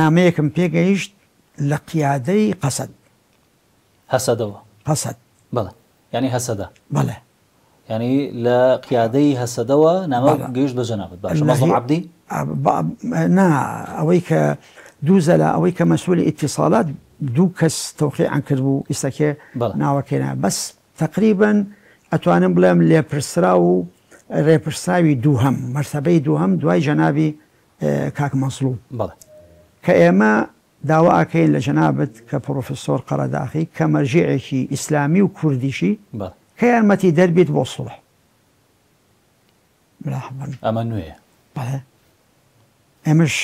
نامەیەکم پێگەیشت لە قیادەی قەسەد هەسەدەوە قەسەد بەڵێ ینی هەسەدە بەڵێ ینی لە قیادەی هەسەدەوە نامە گەیشت بە جەنابەت باشە مەزڵوم عەبدی نا ئەوەی کە دووزە لە ئەوەی کە مەسئولی ئیتیصالات دوو کەس تەوقیعیان کرد بوو ئیسەکێ ناوەکەیە بەس تقریبا ئەتوانم بڵێم لێپرسرا و ڕێپرساوی دووهەم مەرتەبەی دووهەم دوای جەنابی کاک مەزڵوم کە ئێمە داواکەین لە جەنابەت کە پرۆفسۆر قەرەداخی کە مەرجێعێکی ئیسلامی و کوردیشی کە یارمەتی دەربێت بۆ سوڵح ئەمە نوێیە ئێمەش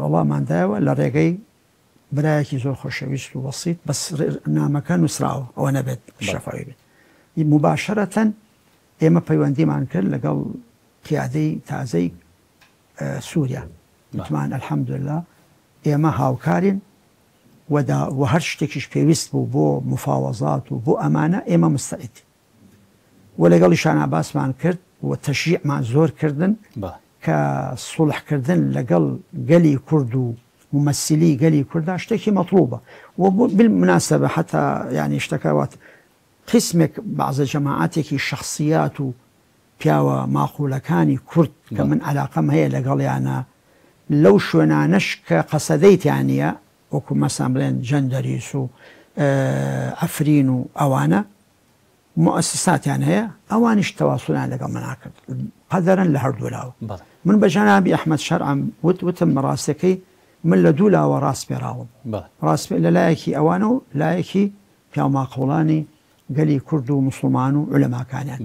وەڵاماندایەوە لە ڕێگەی برایەکی زۆر خۆشەویست و وەسیط بەس نامەکە نووسراوە ئەوە نەبێت شەفاوی بێت مباشرەتەن ئێمە پەیوەندیمان کرد لەگەڵ قیادەی تازەی سووریا وتمان ئەلحەمدوللا ئێمە هاوکارین و هەر شتێکیش پێویست بوو بۆ مفاوەزات و بۆ ئەمانە ئێمە مستعید و لەگەڵی شاناباسمان کرد و تەشجیعمان زۆر کردن کە سوڵحکردن لەگەڵ گەلی کورد و ممثلی گەلی کووردا شتێکی مەطلوبە و بالمناسبە حتا ینی شتەکەوات قسمێک بەعزە جەماعاتێکی شخصیات و پیاوە ماقولەکانی کورد کە من علاقەم هەیە لەگەڵیانە لەو شوێنانەش کە قەسەدەیتیانە وەکو مەسان بڵێن جەندەریس و ئەفرین و ئەوانە مؤسساتیان هەیە ئەوانیش تەواسولیان لەگەڵ مناکرد قەدەرن لە هەردوو لاوە من بە جەنابی ئەحمەد شەرعەم وتم ڕاستەکەی من لە دوو لاوە ڕاست پێراوم ڕاست لە لایەکی ئەوانە و لایەکی پیاماقوڵانی گەلی کورد و مسلمان و علەماکانیان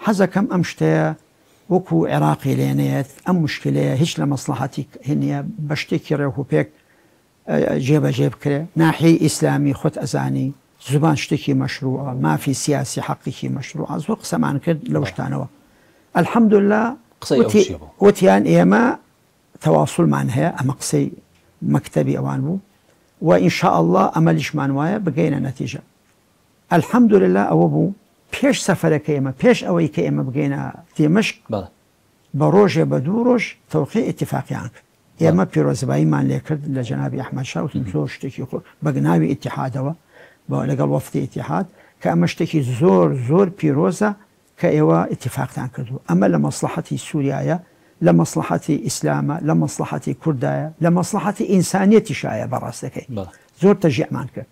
حەزەکەم ئەم شتەیە وەکو عێراقی لێنێت ئەم مشکلەیە هیچ لە مەسلحەتی هێنیە بە شتێکی ڕێوپێک جێبەجێ بکرێ ناحیەی ئیسلامی خۆت ئەزانی زبان شتێکی مەشروعە مافی سیاسی حەقێکی مەشروعە زۆر قسەمان کرد لەو شتانەوە ئەلحەمدوللا وتیان ئێمە تەواسوڵمان هەیە ئەمە قسەی مەکتەبی ئەوان بوو و ئینشاء الله ئەمەلیشمان وایە بگەینە نەتیجە ئەلحەمدوللا ئەوە بوو پێش سەفەرەکە ئێمە پێش ئەوەی کە ئێمە بگەینە دێمەشق بە ڕۆژێ بە دوو ڕۆژ تەوقیع ئیتیفاقیان کرد ئێمە پیرۆزباییمان لێ کرد لە جەنابی ئەحمەد شا وتم زۆر شتێکی بەگناوی ئیتیحادەوە لەگەڵ وەفدی ئیتیحاد کە ئەمە شتێکی زۆر زۆر پیرۆزە کە ئێوە ئیتیفاقتان کردو ئەمە لە مەسلحەتی سووریایە لە مەسلحەتی ئیسلامە لە مەسلحەتی کوردایە لە مەسلحەتی ئینسانیەتیشایە بەڕاستەکەی زۆر تەژیعمان کرد